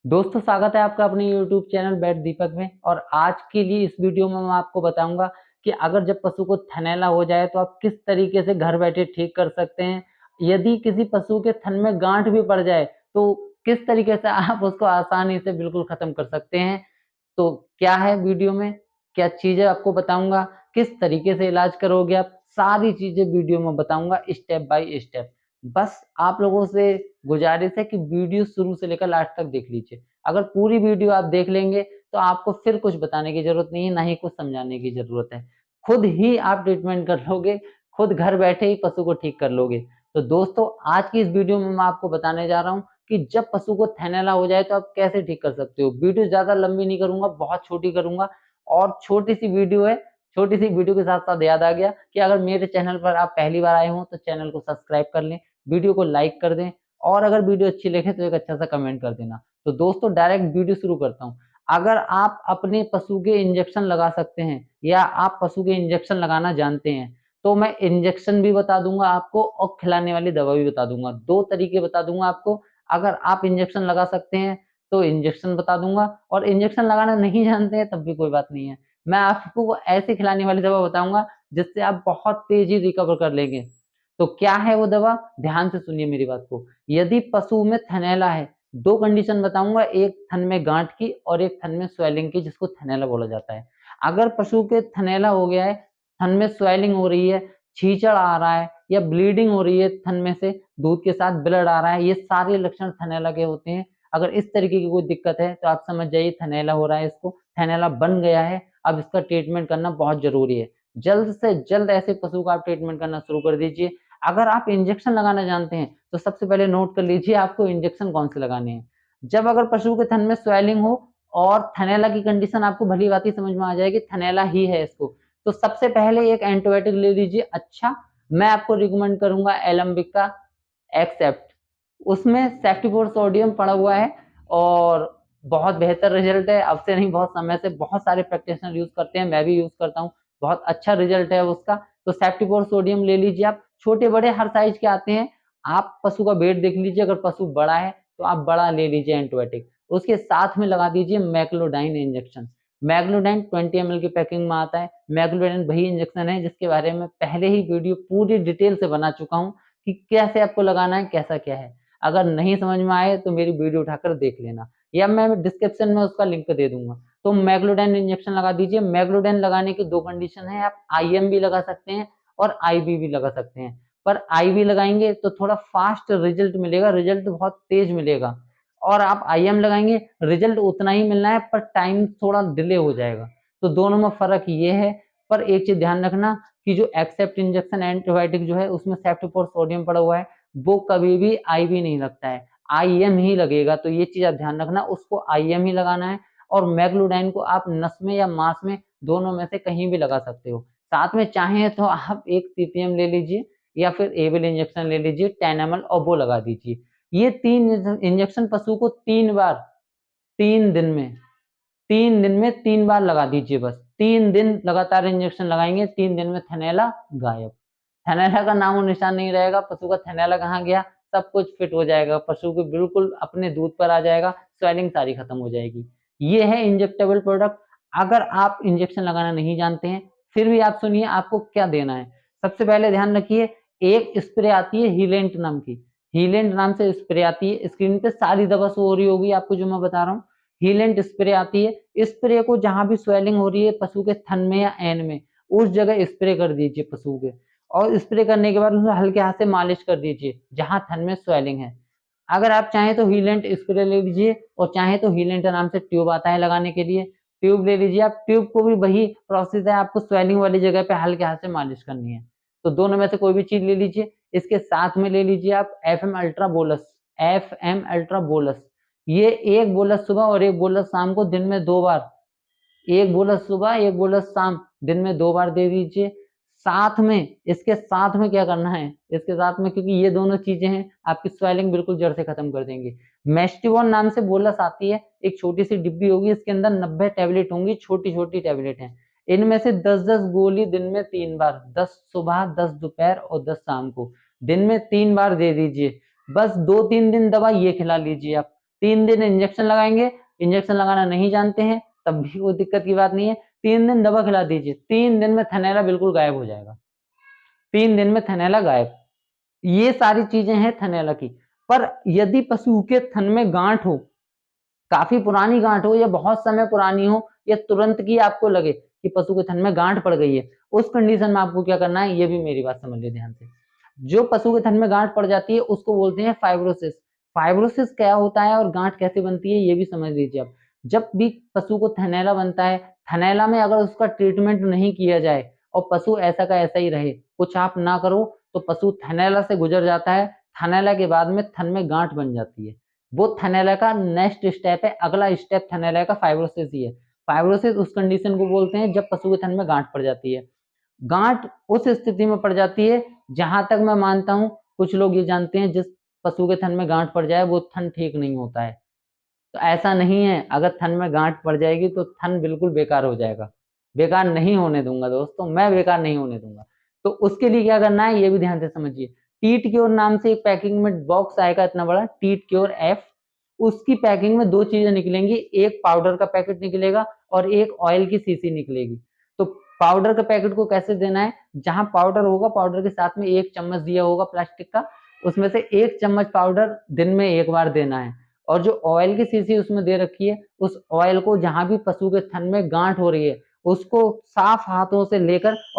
दोस्तों स्वागत है आपका अपने YouTube चैनल बेट दीपक में। और आज के लिए इस वीडियो में मैं आपको बताऊंगा कि अगर जब पशु को थनैला हो जाए तो आप किस तरीके से घर बैठे ठीक कर सकते हैं। यदि किसी पशु के थन में गांठ भी पड़ जाए तो किस तरीके से आप उसको आसानी से बिल्कुल खत्म कर सकते हैं। तो क्या है वीडियो में, क्या चीजें आपको बताऊंगा, किस तरीके से इलाज करोगे आप, सारी चीजें वीडियो में बताऊंगा स्टेप बाय स्टेप। बस आप लोगों से गुजारिश है कि वीडियो शुरू से लेकर लास्ट तक देख लीजिए। अगर पूरी वीडियो आप देख लेंगे तो आपको फिर कुछ बताने की जरूरत नहीं है, ना ही कुछ समझाने की जरूरत है। खुद ही आप ट्रीटमेंट कर लोगे, खुद घर बैठे ही पशु को ठीक कर लोगे। तो दोस्तों आज की इस वीडियो में मैं आपको बताने जा रहा हूँ कि जब पशु को थैलेला हो जाए तो आप कैसे ठीक कर सकते हो। वीडियो ज्यादा लंबी नहीं करूंगा, बहुत छोटी करूंगा। और छोटी सी वीडियो है, छोटी सी वीडियो के साथ साथ याद आ गया कि अगर मेरे चैनल पर आप पहली बार आए हो तो चैनल को सब्सक्राइब कर लें, वीडियो को लाइक कर दें, और अगर वीडियो अच्छी लगे तो एक अच्छा सा कमेंट कर देना। तो दोस्तों डायरेक्ट वीडियो शुरू करता हूँ। अगर आप अपने पशु के इंजेक्शन लगा सकते हैं या आप पशु के इंजेक्शन लगाना जानते हैं तो मैं इंजेक्शन भी बता दूंगा आपको और खिलाने वाली दवा भी बता दूंगा। दो तरीके बता दूंगा आपको। अगर आप इंजेक्शन लगा सकते हैं तो इंजेक्शन बता दूंगा, और इंजेक्शन लगाना नहीं जानते हैं तब भी कोई बात नहीं है। मैं आपको ऐसी खिलाने वाली दवा बताऊंगा जिससे आप बहुत तेजी रिकवर कर लेंगे। तो क्या है वो दवा, ध्यान से सुनिए मेरी बात को। यदि पशु में थनैला है, दो कंडीशन बताऊंगा, एक थन में गांठ की और एक थन में स्वेलिंग की, जिसको थनैला बोला जाता है। अगर पशु के थनैला हो गया है, थन में स्वेलिंग हो रही है, छींचड़ आ रहा है या ब्लीडिंग हो रही है, थन में से दूध के साथ ब्लड आ रहा है, ये सारे लक्षण थनैला के होते हैं। अगर इस तरीके की कोई दिक्कत है तो आप समझ जाइए थनैला हो रहा है, इसको थनैला बन गया है। अब इसका ट्रीटमेंट करना बहुत जरूरी है। जल्द से जल्द ऐसे पशु का आप ट्रीटमेंट करना शुरू कर दीजिए। अगर आप इंजेक्शन लगाना जानते हैं तो सबसे पहले नोट कर लीजिए आपको इंजेक्शन कौन से लगाने हैं। जब अगर पशु के थन में स्वेलिंग हो और थनैला की कंडीशन आपको भली बात ही समझ में आ जाएगी, थनैला ही है इसको, तो सबसे पहले एक एंटीबायोटिक ले लीजिए। अच्छा, मैं आपको रिकमेंड करूंगा एलम्बिक का एक्सेप्ट। उसमें सेफ्टीपोर सोडियम पड़ा हुआ है और बहुत बेहतर रिजल्ट है। अब से नहीं, बहुत समय से बहुत सारे प्रैक्टिशनर यूज करते हैं, मैं भी यूज करता हूँ, बहुत अच्छा रिजल्ट है उसका। तो सेफ्टीपोर सोडियम ले लीजिए आप। छोटे बड़े हर साइज के आते हैं। आप पशु का वेट देख लीजिए, अगर पशु बड़ा है तो आप बड़ा ले लीजिए एंटीबायोटिक। उसके साथ में लगा दीजिए मैक्लोडाइन इंजेक्शन। मैग्लोडाइन 20 ml की पैकिंग में आता है। मैग्लोडाइन वही इंजेक्शन है जिसके बारे में पहले ही वीडियो पूरी डिटेल से बना चुका हूँ कि कैसे आपको लगाना है, कैसा क्या है। अगर नहीं समझ में आए तो मेरी वीडियो उठाकर देख लेना, या मैं डिस्क्रिप्शन में उसका लिंक दे दूंगा। तो मैग्लोडाइन इंजेक्शन लगा दीजिए। मैग्लोडाइन लगाने की दो कंडीशन है, आप आईएम भी लगा सकते हैं और आईवी भी लगा सकते हैं। पर आईवी लगाएंगे तो थोड़ा फास्ट रिजल्ट मिलेगा, रिजल्ट बहुत तेज मिलेगा। और आप आईएम लगाएंगे, रिजल्ट उतना ही मिलना है पर टाइम थोड़ा डिले हो जाएगा। तो दोनों में फर्क ये है। पर एक चीज ध्यान रखना कि जो एक्सेप्ट इंजेक्शन एंटीबायोटिक जो है उसमें सेफ्टीपोर सोडियम पड़ा हुआ है, वो कभी भी आईवी नहीं लगता है, आईएम ही लगेगा। तो ये चीज आप ध्यान रखना, उसको आईएम ही लगाना है। और मैग्लोडाइन को आप नस में या मांस में, दोनों में से कहीं भी लगा सकते हो। साथ में चाहे तो आप एक सीपीएम ले लीजिए या फिर एविल इंजेक्शन ले लीजिए 10 ml और वो लगा दीजिए। ये तीन इंजेक्शन पशु को 3 बार, 3 दिन में, 3 दिन में 3 बार लगा दीजिए। बस 3 दिन लगातार इंजेक्शन लगाएंगे, 3 दिन में थनैला गायब। थनैला का नामो निशान नहीं रहेगा, पशु का थनैला कहाँ गया, सब कुछ फिट हो जाएगा, पशु को बिल्कुल अपने दूध पर आ जाएगा, स्वेलिंग सारी खत्म हो जाएगी। ये है इंजेक्टेबल प्रोडक्ट। अगर आप इंजेक्शन लगाना नहीं जानते हैं फिर भी आप सुनिए आपको क्या देना है। सबसे पहले ध्यान रखिए, एक स्प्रे आती है हीलेंट नाम की, हीलेंट नाम से स्प्रे आती है। स्क्रीन पे सारी दवा शो हो रही होगी आपको जो मैं बता रहा हूँ। हीलेंट स्प्रे आती है। स्प्रे को जहां भी स्वेलिंग हो रही है पशु के थन में या एन में, उस जगह स्प्रे कर दीजिए पशु के। और स्प्रे करने के बाद उसमें हल्के हाथ से मालिश कर दीजिए जहां थन में स्वेलिंग है। अगर आप चाहें तो हीलेंट स्प्रे ले लीजिए, और चाहे तो हीलेंट नाम से ट्यूब आता है लगाने के लिए, ट्यूब ले लीजिए आप। ट्यूब को भी वही प्रोसेस है, आपको स्वेलिंग वाली जगह पे हल्के हाथ से मालिश करनी है। तो दोनों में से कोई भी चीज ले लीजिए। इसके साथ में ले लीजिए आप FM ultra bolus. FM ultra bolus, ये एक बोलस सुबह और एक बोलस शाम को, दिन में 2 बार, एक बोलस सुबह एक बोलस शाम, दिन में 2 बार दे दीजिए। साथ में, इसके साथ में क्या करना है, इसके साथ में, क्योंकि ये दोनों चीजें हैं आपकी स्वेलिंग बिल्कुल जड़ से खत्म कर देंगी। मेस्टिवोन नाम से बोलस आती है, एक छोटी सी डिब्बी होगी, इसके अंदर 90 टैबलेट होंगी, छोटी छोटी टैबलेट हैं। इनमें से 10-10 गोली दिन में 3 बार, 10 सुबह 10 दोपहर और 10 शाम को, दिन में 3 बार दे दीजिए। बस 2-3 दिन दवा ये खिला लीजिए आप। 3 दिन इंजेक्शन लगाएंगे, इंजेक्शन लगाना नहीं जानते हैं तब भी कोई दिक्कत की बात नहीं है, 3 दिन दवा खिला दीजिए, 3 दिन में थनैला बिल्कुल गायब हो जाएगा, 3 दिन में थनैला गायब। ये सारी चीजें हैं थनैला की। पर यदि पशु के थन में गांठ हो, काफी पुरानी गांठ हो या बहुत समय पुरानी हो या तुरंत की आपको लगे कि पशु के थन में गांठ पड़ गई है, उस कंडीशन में आपको क्या करना है, ये भी मेरी बात समझ लीजिए ध्यान से। जो पशु के थन में गांठ पड़ जाती है उसको बोलते हैं फाइब्रोसिस। फाइब्रोसिस क्या होता है और गांठ कैसे बनती है ये भी समझ लीजिए आप। जब भी पशु को थनैला बनता है, थनैला में अगर उसका ट्रीटमेंट नहीं किया जाए और पशु ऐसा का ऐसा ही रहे, कुछ आप ना करो, तो पशु थनैला से गुजर जाता है, थनैला के बाद में थन में गांठ बन जाती है। वो थनैला का नेक्स्ट स्टेप है, अगला स्टेप थनैला का फाइब्रोसिस ही है। फाइब्रोसिस उस कंडीशन को बोलते हैं जब पशु के थन में गांठ पड़ जाती है। गांठ उस स्थिति में पड़ जाती है, जहां तक मैं मानता हूं कुछ लोग ये जानते हैं, जिस पशु के थन में गांठ पड़ जाए वो थन ठीक नहीं होता है। तो ऐसा नहीं है, अगर थन में गांठ पड़ जाएगी तो थन बिल्कुल बेकार हो जाएगा। बेकार नहीं होने दूंगा दोस्तों, मैं बेकार नहीं होने दूंगा। तो उसके लिए क्या करना है ये भी ध्यान से समझिए। टीट क्योर नाम से एक पैकिंग में बॉक्स आएगा इतना बड़ा, टीट क्योर एफ। उसकी पैकिंग में 2 चीजें निकलेंगी, एक पाउडर का पैकेट निकलेगा और एक ऑयल की शीशी निकलेगी। तो पाउडर के पैकेट को कैसे देना है, जहां पाउडर होगा पाउडर के साथ में 1 चम्मच दिया होगा प्लास्टिक का, उसमें से 1 चम्मच पाउडर दिन में 1 बार देना है। और जो ऑयल की शीशी उसमें दे रखी है, उस ऑयल को जहां भी पशु के थन में गांठ हो रही है उसको साफ हाथों से लेकर और